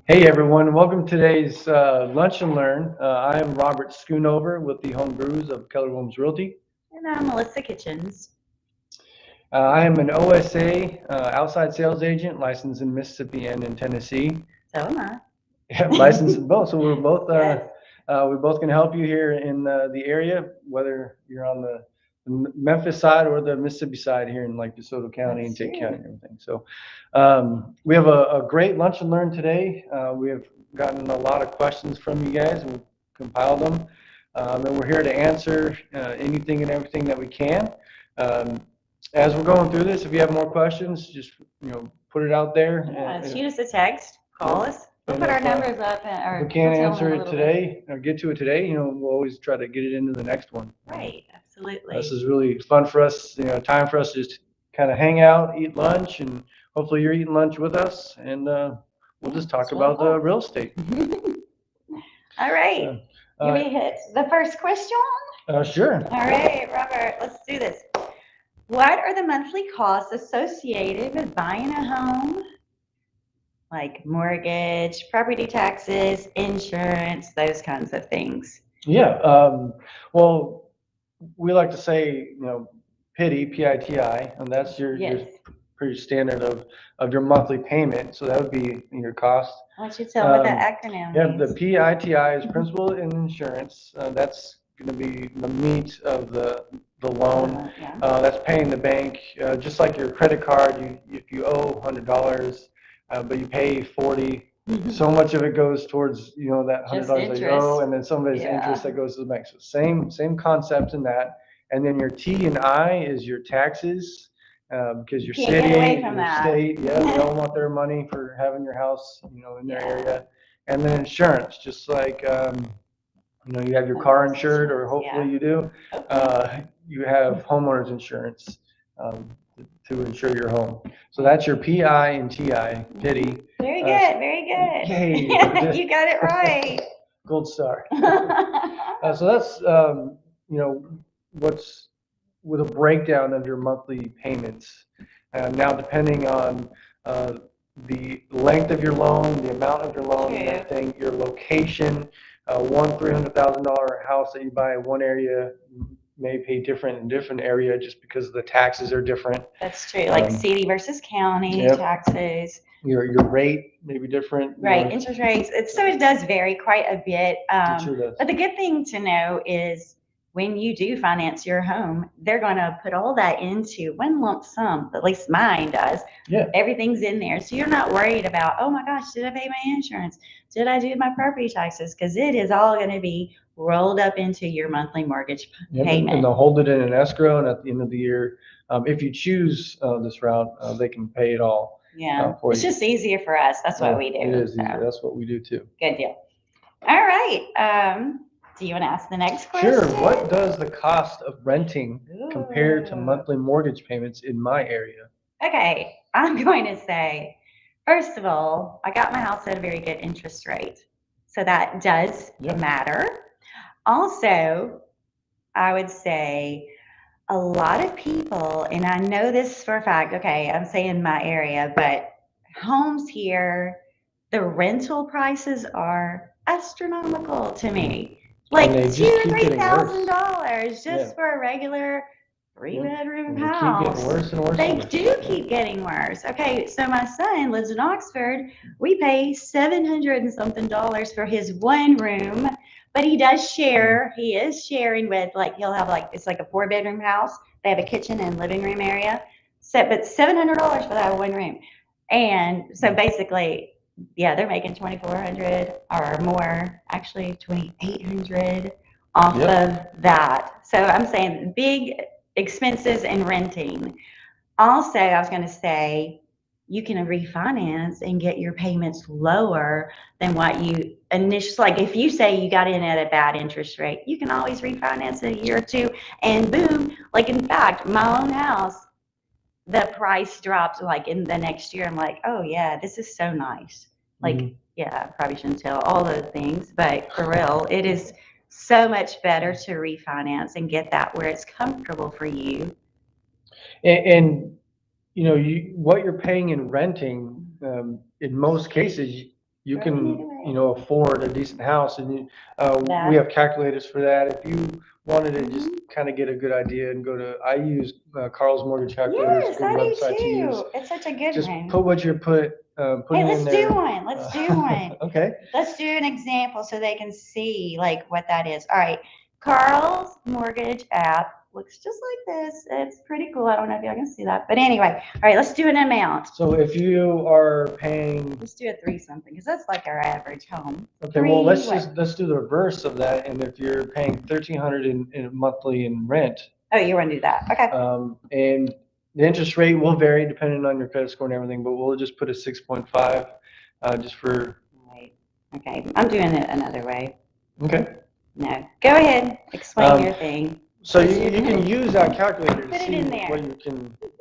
Hey everyone, welcome to today's Lunch and Learn. I am Robert Schoonover with the Home Gurus of Keller Williams Realty. And I'm Melissa Kitchens. I am an OSA outside sales agent licensed in Mississippi and in Tennessee. So am I. Yeah, licensed in both, so we're both Yes. we both can help you here in the area, whether you're on the Memphis side or the Mississippi side here in like DeSoto County and That's Tate true. County and everything. So we have a great lunch and learn today. We have gotten a lot of questions from you guys and we've compiled them. And we're here to answer anything and everything that we can. As we're going through this, if you have more questions, just put it out there. Yeah, shoot us a text, call us. We'll And put our if, numbers up. If we can't answer it today or get to it today, we'll always try to get it into the next one. Right, absolutely. This is really fun for us, time for us to just kind of hang out, eat lunch, and hopefully you're eating lunch with us, and we'll just talk about the real estate. All right. You may hit the first question? Sure. All right, Robert, let's do this. What are the monthly costs associated with buying a home? Like mortgage, property taxes, insurance, those kinds of things. Yeah. Well, we like to say, PITI, P-I-T-I, and that's your pretty standard of your monthly payment. So that would be your cost. Why don't you tell what that acronym Yeah, means? the PITI is principal and insurance. That's going to be the meat of the loan. That's paying the bank, just like your credit card. If you owe $100, but you pay 40. So much of it goes towards that $100 that you owe, and then some of it's interest that goes to the bank. So same concept in that. And then your T and I is your taxes, because your city, your state, they all want their money for having your house, in their area. And then insurance, just like you have your car insured, or hopefully you do. You have homeowners insurance to insure your home. So that's your PI and TI, PITI. Very good, very good. Yay. You got it right. Gold star. So that's what's with a breakdown of your monthly payments. Now, depending on the length of your loan, the amount of your loan, and everything, your location, one $300,000 house that you buy in one area may pay different in different area just because the taxes are different. That's true, like city versus county taxes. Your rate may be different. Right, interest rates. So it does vary quite a bit. It sure does. But the good thing to know is when you do finance your home, they're going to put all that into one lump sum. At least mine does. Yeah. Everything's in there. So you're not worried about, oh my gosh, did I pay my insurance? Did I do my property taxes? Because it is all going to be rolled up into your monthly mortgage payment. And they'll hold it in an escrow, and at the end of the year, if you choose this route, they can pay it all. Yeah, it's just easier for us. That's what we do. It is easier. That's what we do too. Good deal. All right. Do you want to ask the next question? Sure. What does the cost of renting compare to monthly mortgage payments in my area? Okay, I'm going to say, first of all, I got my house at a very good interest rate. So that does matter. Also, I would say a lot of people, and I know this for a fact, okay, I'm saying my area, but homes here, the rental prices are astronomical to me. Like $2,000 or $3,000 just for a regular 3-bedroom house. Keep getting worse and worse. They do keep getting worse. Okay, so my son lives in Oxford. We pay $700 and something for his one room, but he does share. He is sharing with he'll have it's like a 4-bedroom house. They have a kitchen and living room area. So, but $700 for that one room, and so basically, they're making $2,400 or more. Actually, $2,800 off of that. So I'm saying big expenses in renting. Also, I was going to say you can refinance and get your payments lower than what you initially, if you say you got in at a bad interest rate, you can always refinance in a year or two and boom. In fact, my own house, the price dropped in the next year. I'm like, oh yeah, this is so nice. I probably shouldn't tell all those things, but for real, it is so much better to refinance and get that where it's comfortable for you. And what you're paying in renting, in most cases, you Throw can, it away. you know, afford a decent house, and we That- have calculators for that. If you wanted to just Mhm. kind of get a good idea and go to, I use Carl's Mortgage Calculator. It's Yes, a good I do website to use. too. It's such a good Just one. put what you're putting Hey, in let's there. do one. Let's do one. Okay. Let's do an example so they can see like what that is. All right. Carl's mortgage app looks just like this. It's pretty cool. I don't know if y'all can see that. But anyway, all right, let's do an amount. So if you are paying, Let's do a 3 something because that's like our average home. okay, well, Three what? let's do the reverse of that. And if you're paying 1,300 in monthly in rent, Oh, you want to do that? Okay. and the interest rate will vary depending on your credit score and everything, but we'll just put a 6.5, just for. Right. Okay. I'm doing it another way. Okay. No. Go ahead. Explain your thing. So you can use that calculator to Put it see in there.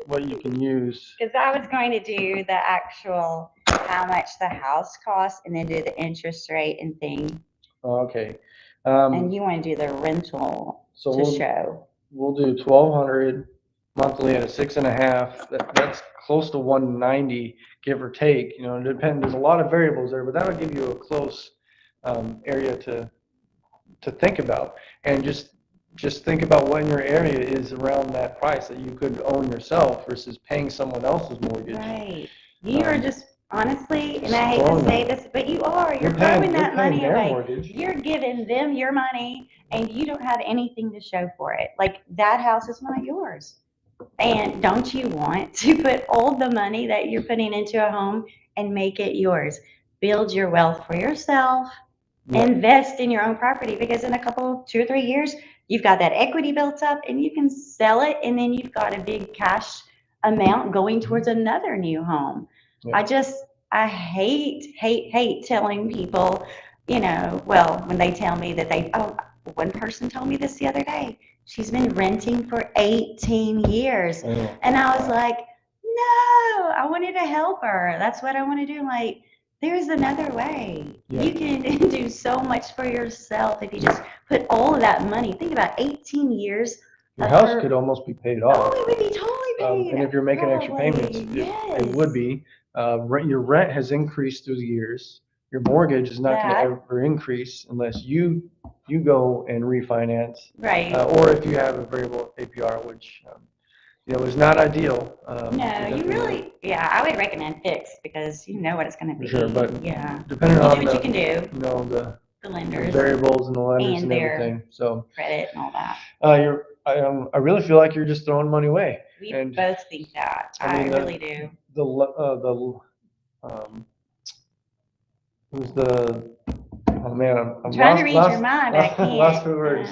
what you can use. Because I was going to do the actual how much the house costs and then do the interest rate and thing. Okay. And you want to do the rental So to show. we'll do 1,200 monthly at a 6.5. That's close to 190, give or take. You know, it depends. There's a lot of variables there, but that would give you a close area to think about, and just think about what in your area is around that price that you could own yourself versus paying someone else's mortgage. Right. You are just honestly, and I hate to say this, but you are. You're paying, throwing that money their away. mortgage. You're giving them your money, and you don't have anything to show for it. Like that house is not yours. And don't you want to put all the money that you're putting into a home and make it yours? Build your wealth for yourself. Yeah. Invest in your own property because in a couple, 2 or 3 years, you've got that equity built up and you can sell it, and then you've got a big cash amount going towards another new home. Yeah. I hate telling people, you know, well, when they tell me that one person told me this the other day. She's been renting for 18 years. And I was like, no, I wanted to help her. That's what I want to do. Like, there's another way. Yeah. You can do so much for yourself if you just put all of that money. Think about 18 years. Your house could almost be paid off. Oh, it would be totally paid. And if you're making extra payments, yes. it would be. Your rent has increased through the years. Your mortgage is not going to ever increase unless you go and refinance. Right. Or if you have a variable APR, which you know is not ideal. No, you really, I would recommend fixed because you know what it's going to be. Sure, but depending you on do what you can do. You know the lenders, variables and the lenders and and everything. So credit and all that. I really feel like you're just throwing money away. We both think that. I really do. Who's the? Oh man, I'm trying to read your mind. I can't. Lost for words.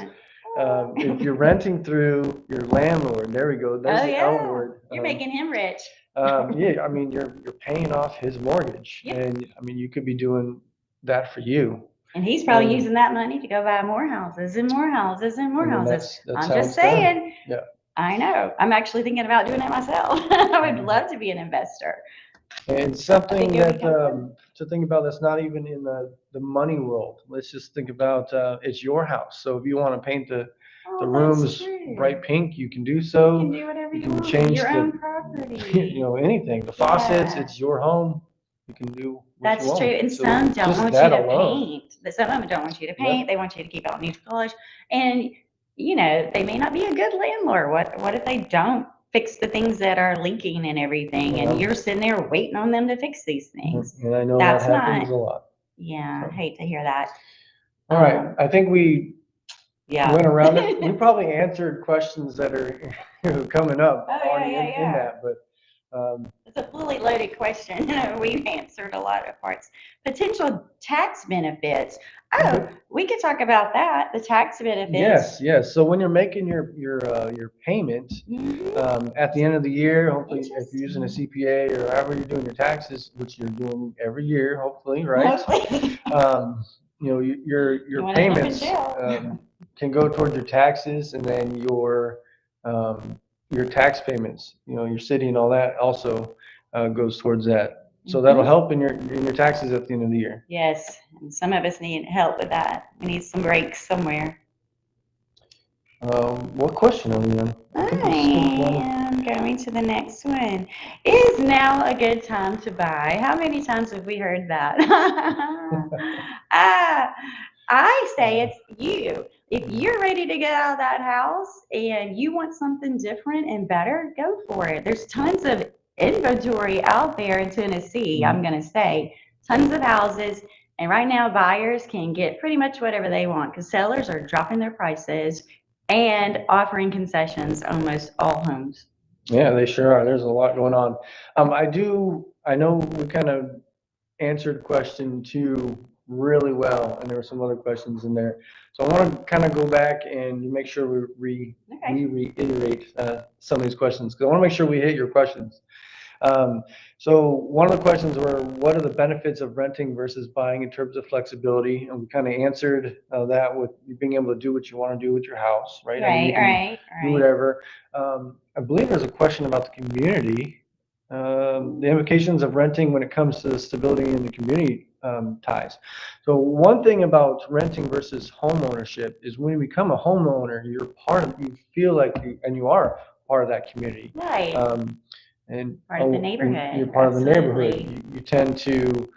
If you're renting through your landlord, there we go. There's the L word. You're making him rich. Yeah, I mean you're paying off his mortgage, and I mean you could be doing that for you. And he's probably using that money to go buy more houses and more houses and more houses. That's I'm just saying. Yeah. I know. I'm actually thinking about doing it myself. I would love to be an investor. And something that to think about that's not even in the money world. Let's just think about it's your house. So if you want to paint the rooms bright pink, you can do so. You can do whatever you want. Change your own property. You know, anything. The faucets, it's your home. You can do what That's you want. true. And some don't want you to paint. Some of them don't want you to paint. They want you to keep out new polish. And you know, they may not be a good landlord. What if they don't fix the things that are leaking and everything, and you're sitting there waiting on them to fix these things? And I know that happens a lot. Yeah, I hate to hear that. All right, I think we went around it. We probably answered questions that are coming up in that, but it's a fully loaded question. We've answered a lot of parts. Potential tax benefits. Oh, we could talk about that. The tax benefits. Yes. So when you're making your payment at the end of the year, hopefully if you're using a CPA or however you're doing your taxes, which you're doing every year, hopefully, right? You know, your payments can go towards your taxes, and then your tax payments, you know, your city and all that also goes towards that. So that'll help in your taxes at the end of the year. Yes, and some of us need help with that. We need some breaks somewhere. What question are we on? I think we skipped one. I am going to the next one. Is now a good time to buy? How many times have we heard that? Ah, I say it's you. If you're ready to get out of that house and you want something different and better, go for it. There's tons of inventory out there in Tennessee, I'm going to say. Tons of houses. And right now, buyers can get pretty much whatever they want because sellers are dropping their prices and offering concessions on almost all homes. Yeah, they sure are. There's a lot going on. I know we kind of answered question two really well, and there were some other questions in there. So I want to kind of go back and make sure we reiterate some of these questions because I want to make sure we hit your questions. So one of the questions were, what are the benefits of renting versus buying in terms of flexibility? And we kind of answered that with you being able to do what you want to do with your house, right? I mean, you can do whatever. I believe there's a question about the community, the implications of renting when it comes to the stability in the community ties. So one thing about renting versus home ownership is when you become a homeowner, you feel like you are part of that community. Right. And part of the neighborhood. You're part Absolutely. of the neighborhood. You tend to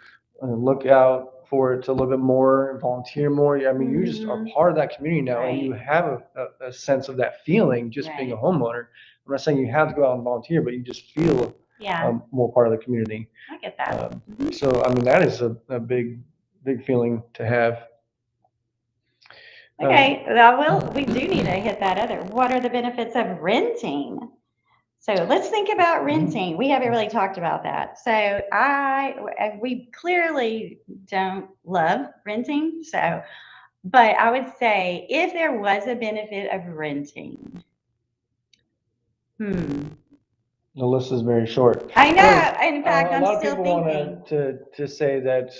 look out for it a little bit more, volunteer more. I mean, you just are part of that community now, and you have a sense of that feeling just being a homeowner. I'm not saying you have to go out and volunteer, but you just feel more part of the community. I get that. So, I mean, that is a big feeling to have. Okay, we do need to hit that other. What are the benefits of renting? So let's think about renting. We haven't really talked about that. So we clearly don't love renting. So, but I would say if there was a benefit of renting, the list is very short. I know. In fact, a I'm lot of still people thinking. want to say that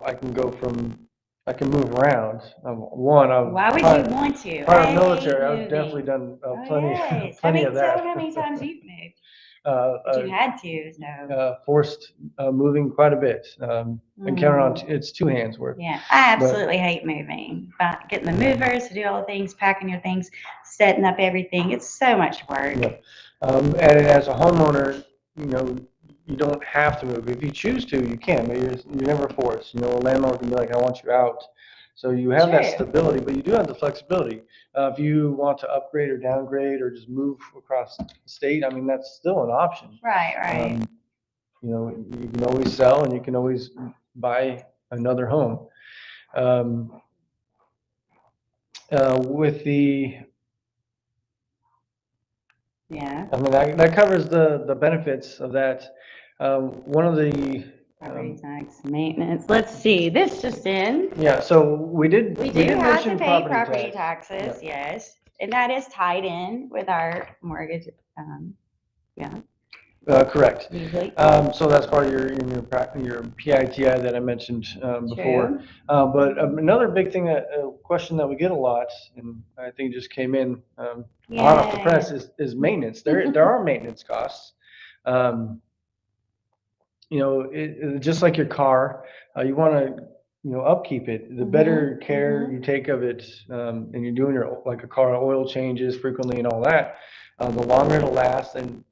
I can move around. Why would you want to? Part of the military, I've definitely done plenty of that. So how many times you've moved? But you had to, so. Forced moving quite a bit. And count on it's two hands worth. Yeah, I absolutely hate moving. But getting the movers to do all the things, packing your things, setting up everything, it's so much work. Yeah. And as a homeowner, you don't have to move. If you choose to, you can, but you're never forced. A landlord can be like, I want you out. So you have that stability, but you do have the flexibility. If you want to upgrade or downgrade or just move across the state, I mean, that's still an option. Right. You can always sell and you can always buy another home. With the I mean, that covers the benefits of that. One of the property tax maintenance. Let's see. This just in. Yeah, so we did have to pay property taxes, yes, and that is tied in with our mortgage. Correct. Usually. So that's part of your PITI that I mentioned before. But another big thing, question that we get a lot, and I think just came in hot off the press, is maintenance. There are maintenance costs. Just like your car, you want to upkeep it. The better care you take of it, and you're doing like a car oil changes frequently and all that, the longer it'll last and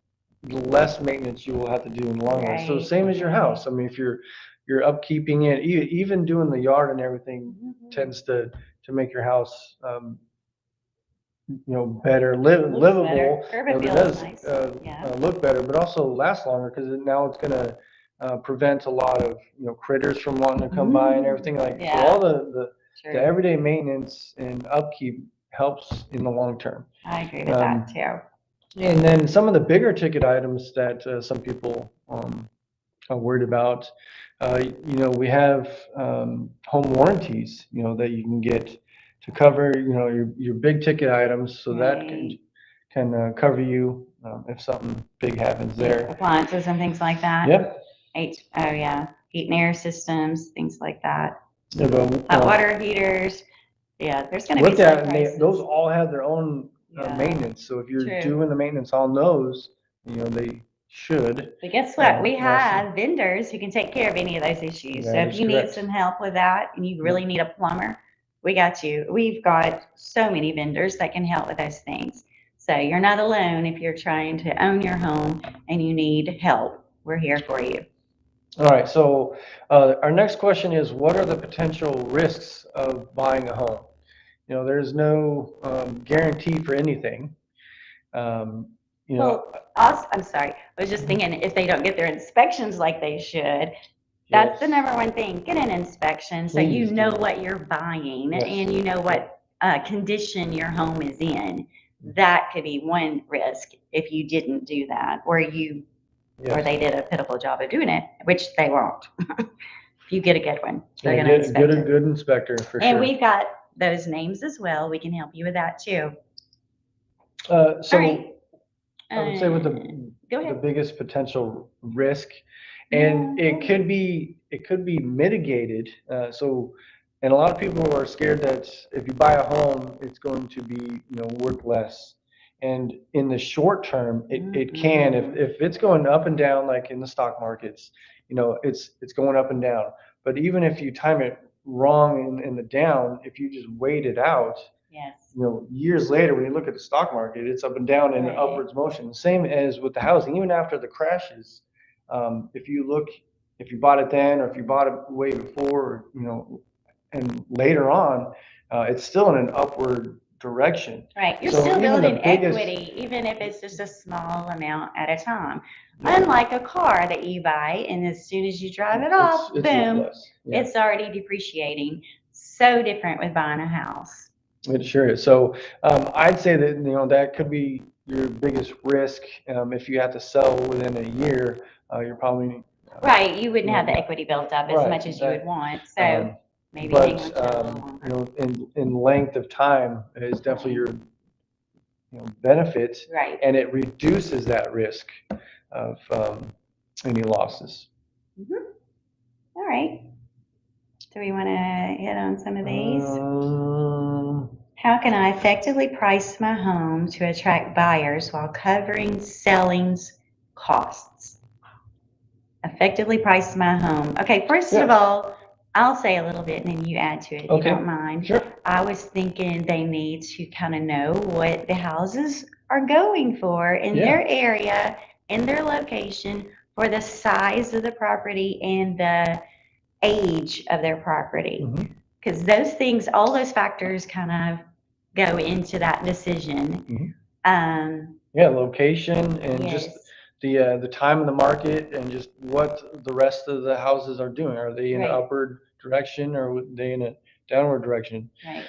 the less maintenance you will have to do in the long run. So same as your house. I mean, if you're upkeeping it, even doing the yard and everything tends to make your house better, livable. It does look better, but also last longer because now it's going to prevent a lot of critters from wanting to come by and everything like. So all the everyday maintenance and upkeep helps in the long term. I agree with that too. And then some of the bigger ticket items that some people are worried about, we have home warranties, that you can get to cover, your big ticket items, so that can cover you if something big happens there. Appliances and things like that. Yep. Heat and air systems, things like that. Yeah, but, hot water heaters. Yeah, there's going to be some prices. Those all have their own maintenance. So if you're doing the maintenance on those, they should. But guess what? We have vendors who can take care of any of those issues. So if you need some help with that and you really need a plumber, We got you. We've got so many vendors that can help with those things. So you're not alone if you're trying to own your home and you need help. We're here for you. All right, so our next question is, what are the potential risks of buying a home? There's no guarantee for anything. Um, you know, Well, also, I'm sorry. I was just thinking if they don't get their inspections like they should, that's the yes, number one thing. Get an inspection so you please know do. what you're buying Yes. and you know what condition your home is in. That could be one risk if you didn't do that, or Yes. they did a pitiful job of doing it, which they won't. If you get a good one, they're Yeah, going to get inspect a it. good inspector for And sure. we've got those names as well. We can help you with that too. So All right. I would say with Go the ahead. biggest potential risk, and Yeah. it could be mitigated. And a lot of people are scared that if you buy a home, it's going to be worth less. And in the short term, it can if it's going up and down like in the stock markets, it's going up and down. But even if you time it wrong in the down, if you just wait it out, Yes. years later, when you look at the stock market, it's up and down in an Right. upwards motion. Same as with the housing, even after the crashes. If you look, if you bought it then, or if you bought it way before, and later on, it's still in an upward direction. Right. You're So still even the building biggest, equity, even if it's just a small amount at a time. Unlike a car that you buy, and as soon as you drive it off, it's boom, less. Yeah. it's already depreciating. So different with buying a house. It sure is. So I'd say that that could be your biggest risk. If you have to sell within a year, you're probably Right. You wouldn't Yeah. have the equity built up as Right, much as you would exactly. want. So maybe hang on But to it a little longer. in length of time is definitely your benefit, Right. and it reduces that risk of any losses. All right. Do we want to hit on some of these? How can I effectively price my home to attract buyers while covering selling's costs? Effectively price my home. Okay, first of all, I'll say a little bit and then you add to it if you don't mind. Sure. I was thinking they need to kind of know what the houses are going for in their area, in their location, for the size of the property and the age of their property. Because those things, all those factors kind of go into that decision. Location and just the time of the market and just what the rest of the houses are doing. Are they in an upward direction or are they in a downward direction? Right.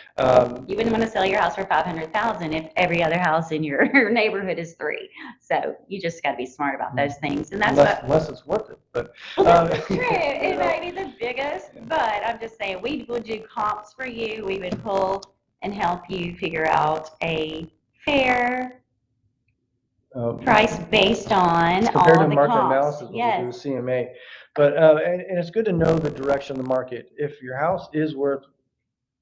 You wouldn't want to sell your house for $500,000 if every other house in your neighborhood is $3. So you just got to be smart about those things, and that's unless it's worth it. But that's true. It might be the biggest, but I'm just saying we would do comps for you. We would pull and help you figure out a fair price based on all the market comps. analysis, Yes. with the CMA. But and it's good to know the direction of the market. If your house is worth,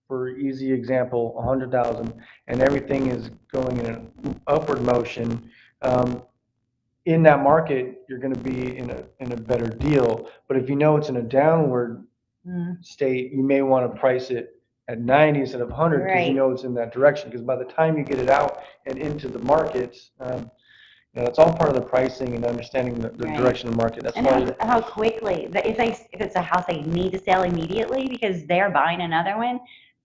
for easy example, 100,000, and everything is going in an upward motion, in that market, you're going to be in a better deal. But if you know it's in a downward state, you may want to price it at 90 instead of 100 because you know it's in that direction. Because by the time you get it out and into the markets, it's all part of the pricing and understanding the direction of the market. That's and how quickly, if it's a house they need to sell immediately because they're buying another one,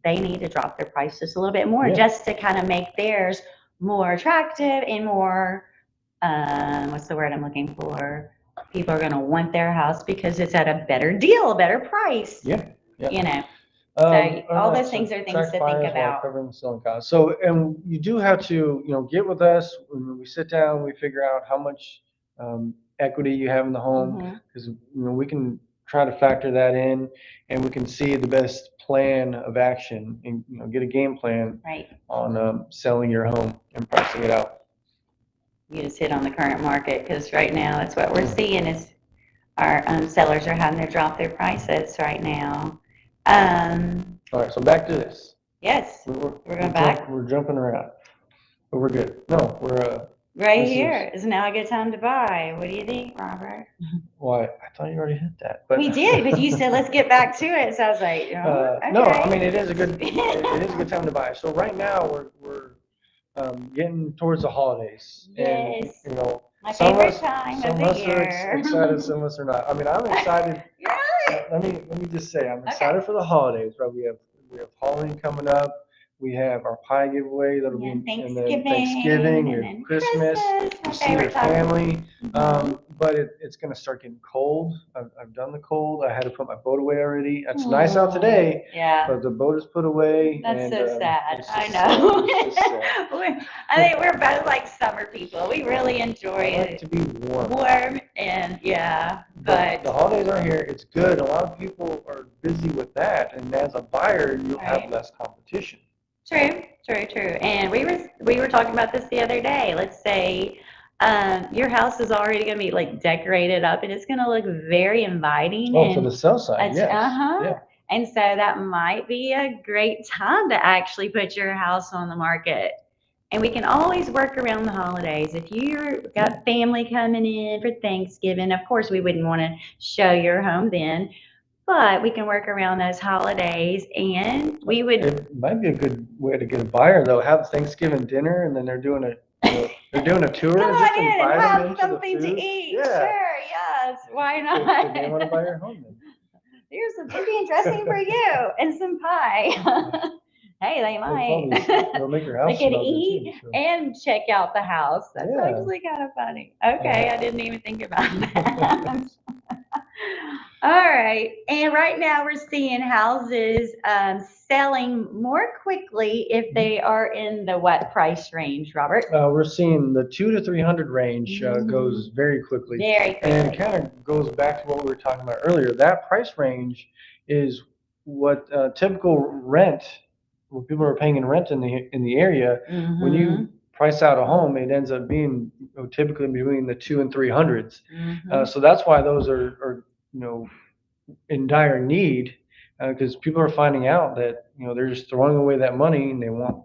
they need to drop their price just a little bit more just to kind of make theirs more attractive and more, what's the word I'm looking for? People are going to want their house because it's at a better deal, a better price. So all those things are things to think about. Covering selling costs. So, and you do have to, get with us when we sit down. We figure out how much equity you have in the home because we can try to factor that in, and we can see the best plan of action and get a game plan on selling your home and pricing it out. You just hit on the current market because right now it's what we're seeing is our sellers are having to drop their prices right now. All right, so back to this. Yes, we're going back. We're jumping around, but we're good. No, Right here is now a good time to buy. What do you think, Robert? Why? I thought you already hit that. But We did, but you said let's get back to it. So I was like, oh, no, I okay. mean it is a good time to buy. So right now we're getting towards the holidays, and Yes. you know My some of favorite us time some of of the us are year. excited, some of us are not. I mean, I'm excited. Really? Let me just say, I'm Okay. excited for the holidays. Right, we have Halloween coming up. We have our pie giveaway that'll Yeah, be, and then Thanksgiving, Thanksgiving, and your then Christmas. Christmas, my You see your favorite time. family. Mhm. But it's going to start getting cold. I've done the cold. I had to put my boat away already. It's nice out today, Yeah. but the boat is put away. That's and so sad. it's I just know. sad. It's just sad. I think we're both like summer people. We really enjoy I like it. to be warm. Warm and yeah, But but the holidays are here. It's good. A lot of people are busy with that, and as a buyer, you'll have Right. less competition. true, true. And we were talking about this the other day. Let's say your house is already going to be like decorated up, and it's going to look very inviting. Oh, for And the sell side, yes. uh-huh. Yeah. And so that might be a great time to actually put your house on the market. And we can always work around the holidays. If you've got family coming in for Thanksgiving, of course, we wouldn't want to show your home then, but we can work around those holidays and we would. It might be a good way to get a buyer, though. Have Thanksgiving dinner, and then they're doing a tour. Come Just on in and invite them have into the something to food. eat. Yeah. Sure, yes. Why They not? may want to buy your home then. Here's some Indian dressing for you and some pie. Hey, they might. They'll make your They house could smell good too. eat So. and check out the house. That's Yeah. actually kind of funny. Okay, I didn't even think about that. All right. And right now we're seeing houses selling more quickly if they are in the what price range, Robert? We're seeing the 200 to 300 range goes very quickly. Very quickly. And it kind of goes back to what we were talking about earlier. That price range is what typical rent, what people are paying in rent in the area. When you price out a home, it ends up being typically between the 200 and 300s. So that's why those are in dire need, because people are finding out that they're just throwing away that money and they want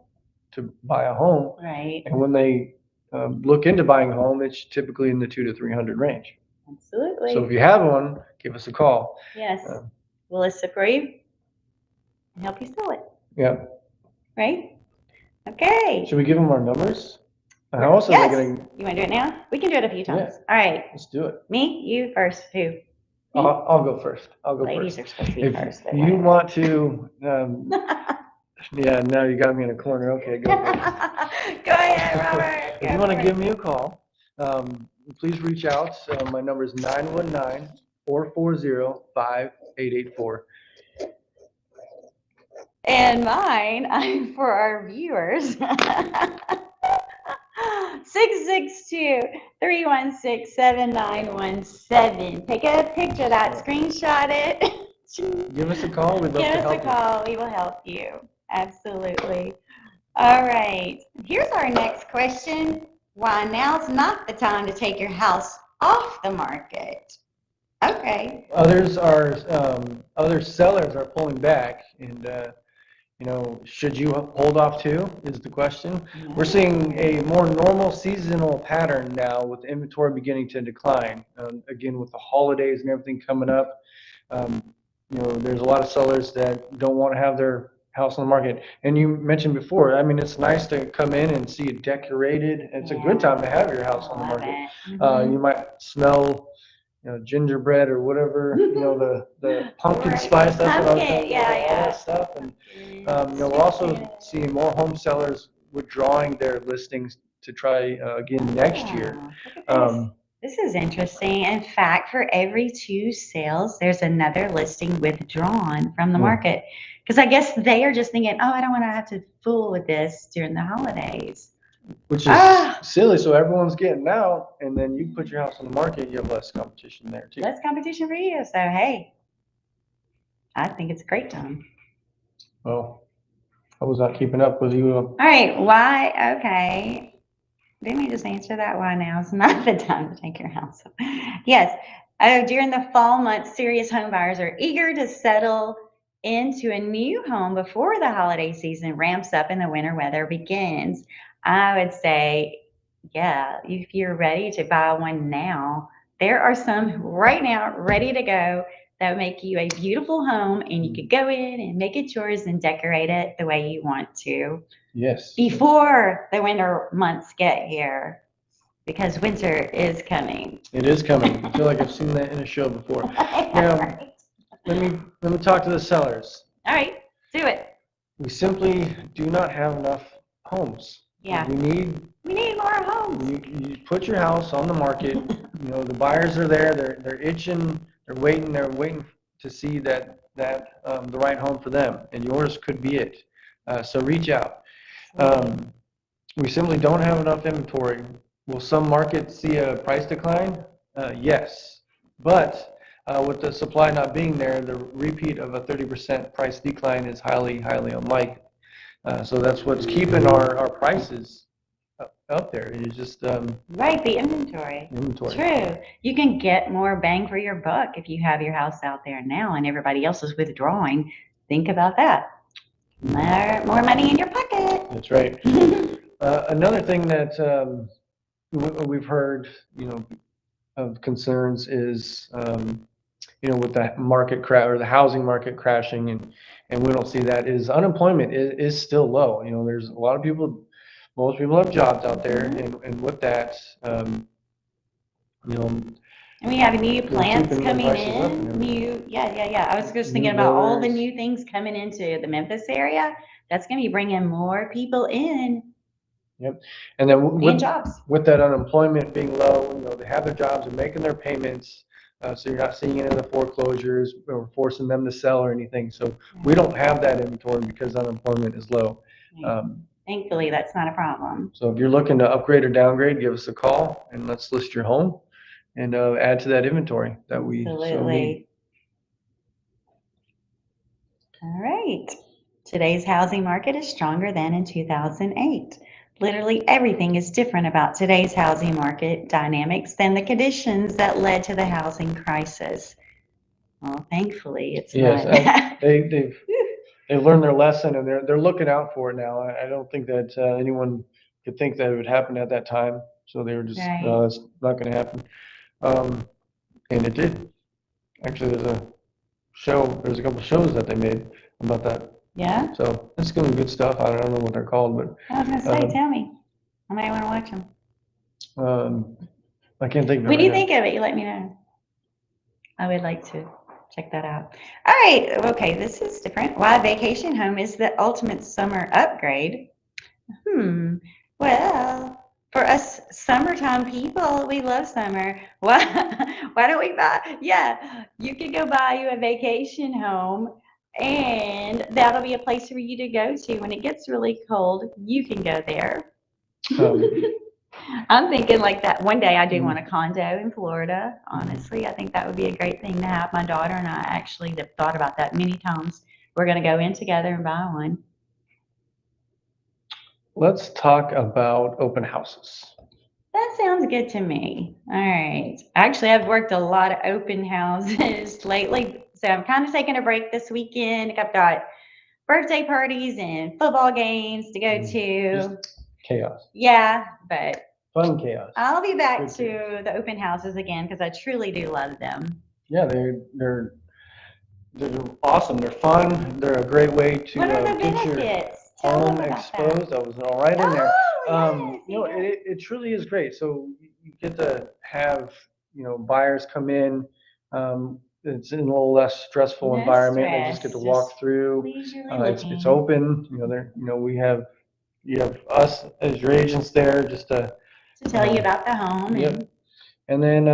to buy a home. Right. And when they look into buying a home, it's typically in the 200 to 300 range. Absolutely. So if you have one, give us a call. Yes. We'll list it for you and help you sell it. Yeah. Right? Okay. Should we give them our numbers? How else are they going to? You want to do it now? We can do it a few times. Yeah. All right. Let's do it. Me? You first? Who? I'll go first. Ladies are supposed to be If first. you want to, yeah, now you got me in a corner. Okay, go first. Go ahead, Robert. If you want to give me a call, please reach out. My number is 919-440-5884. And mine, for our viewers, 662-316-7917. Take a picture of that, screenshot it. Give us a call. We'd love to help you. Give us a call. We will help you. Absolutely. All right. Here's our next question. Why now's not the time to take your house off the market? Okay. Other sellers are pulling back, and should you hold off too? Is the question. We're seeing a more normal seasonal pattern now with inventory beginning to decline. Again, with the holidays and everything coming up, there's a lot of sellers that don't want to have their house on the market. And you mentioned before, I mean, it's nice to come in and see it decorated. It's a good time to have your house on the market. You might smell gingerbread or whatever, the pumpkin spice, that's what I was talking about, all that stuff. And we're also seeing more home sellers withdrawing their listings to try again next year. This is interesting. In fact, for every 2 sales, there's another listing withdrawn from the market. Because I guess they are just thinking, oh, I don't want to have to fool with this during the holidays. Which is silly. So everyone's getting out, and then you put your house on the market, you have less competition there too. Less competition for you. So, hey, I think it's a great time. Well, I was not keeping up with you. All right. Why? Okay. Didn't we just answer that? Why now is not the time to take your house off? Yes. During the fall months, serious home buyers are eager to settle into a new home before the holiday season ramps up and the winter weather begins. I would say Yeah, if you're ready to buy one now, there are some right now ready to go that would make you a beautiful home, and you could go in and make it yours and decorate it the way you want to Yes. before the winter months get here, because winter is coming. It is coming. I feel like I've seen that in a show before. Now, let me talk to the sellers. All right, do it. We simply do not have enough homes. Yeah. We need more homes. you put your house on the market. You know, the buyers are there. They're itching. They're waiting to see that the right home for them, and yours could be it. So reach out. We simply don't have enough inventory. Will some markets see a price decline? Yes, but with the supply not being there, the repeat of a 30% price decline is highly unlikely. So that's what's keeping our prices up there. It's just Right, the inventory. True. You can get more bang for your buck if you have your house out there now and everybody else is withdrawing. Think about that. More money in your pocket. That's right. Another thing that we've heard, of concerns is, with the market crash or the housing market crashing, and we don't see that, is unemployment is still low. There's a lot of people, most people have jobs out there, and with that, And we have new plants coming in. Yeah. I was just thinking about all the new things coming into the Memphis area. That's going to be bringing more people in. Yep. And then jobs. With that unemployment being low, they have their jobs and making their payments. So you're not seeing any of the foreclosures or forcing them to sell or anything. So we don't have that inventory because unemployment is low. Thankfully, that's not a problem. So if you're looking to upgrade or downgrade, give us a call and let's list your home and add to that inventory that we so need. All right. Today's housing market is stronger than in 2008. Literally everything is different about today's housing market dynamics than the conditions that led to the housing crisis. Well, thankfully, it's not. They've learned their lesson and they're looking out for it now. I don't think that anyone could think that it would happen at that time. So they were just, no, it's not going to happen. And it did. Actually, there's a couple shows that they made about that. Yeah? So it's going to be good stuff. I don't know what they're called, but. I was going to say, tell me. I might want to watch them. I can't think of it. What do you think of it? You let me know. I would like to check that out. All right. Okay, this is different. Why a vacation home is the ultimate summer upgrade? Well, for us summertime people, we love summer. Why don't we buy? Yeah, you could go buy you a vacation home, and that'll be a place for you to go to when it gets really cold. You can go there. I'm thinking like that. One day I do want a condo in Florida. Honestly, I think that would be a great thing to have. My daughter and I actually have thought about that many times. We're going to go in together and buy one. Let's talk about open houses. That sounds good to me. All right. Actually, I've worked a lot of open houses lately, so I'm kind of taking a break this weekend. I've got birthday parties and football games to go to. Just chaos. Yeah, but fun chaos. I'll be back to the open houses again because I truly do love them. Yeah, they're awesome. They're fun. They're a great way to what are the get benefits? your home exposed. That was all right in there. Yes, it truly is great. So you get to have buyers come in. It's in a little less stressful environment. They just get to walk through. It's open. You have us as your agents there just to tell you about the home. Yep. And then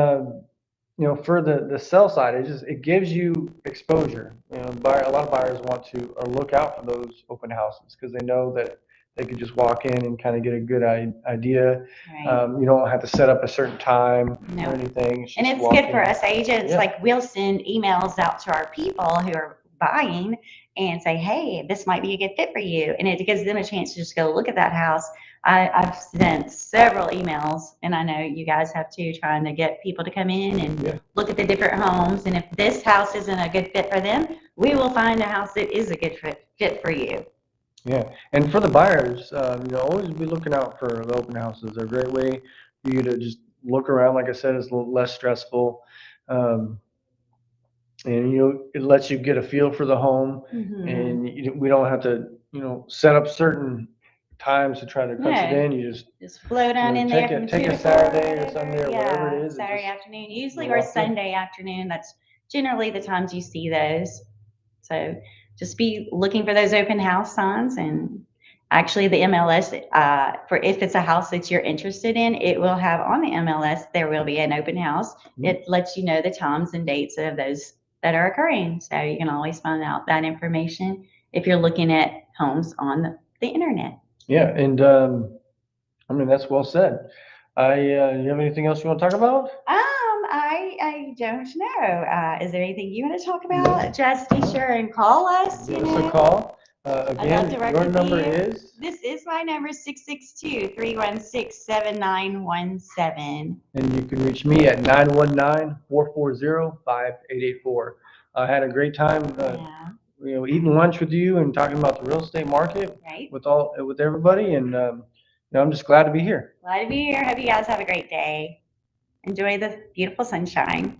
for the sell side, it gives you exposure. A lot of buyers want to or look out for those open houses because they know that they could just walk in and kind of get a good idea. Right. You don't have to set up a certain time or anything. And it's good for us agents. Yeah. Like we'll send emails out to our people who are buying and say, hey, this might be a good fit for you. And it gives them a chance to just go look at that house. I've sent several emails, and I know you guys have too, trying to get people to come in and look at the different homes. And if this house isn't a good fit for them, we will find a house that is a good fit for you. Yeah, and for the buyers, always be looking out for the open houses. They're a great way for you to just look around. Like I said, it's a little less stressful, um, and it lets you get a feel for the home, and we don't have to set up certain times to try to punch it No, in. You just float on in there from take 2 a to 4, Saturday or whatever. Sunday or whatever it Yeah, is, and Saturday just afternoon, usually, or walk in. Sunday afternoon. That's generally the times you see those. So just be looking for those open house signs. And actually, the MLS, for if it's a house that you're interested in, it will have on the MLS, there will be an open house. It lets you know the times and dates of those that are occurring. So you can always find out that information if you're looking at homes on the internet. Yeah, and I mean that's well said. You have anything else you want to talk about? I don't know. Is there anything you want to talk about? Just be sure and call us. Give us a call. I'd love Again, to work your with number you. is, This is my number, 662-316-7917. and you can reach me at 919-440-5884. I had a great time, Yeah, eating lunch with you and talking about the real estate market right. with everybody, and I'm just glad to be here. Glad to be here. Hope you guys have a great day. Enjoy the beautiful sunshine.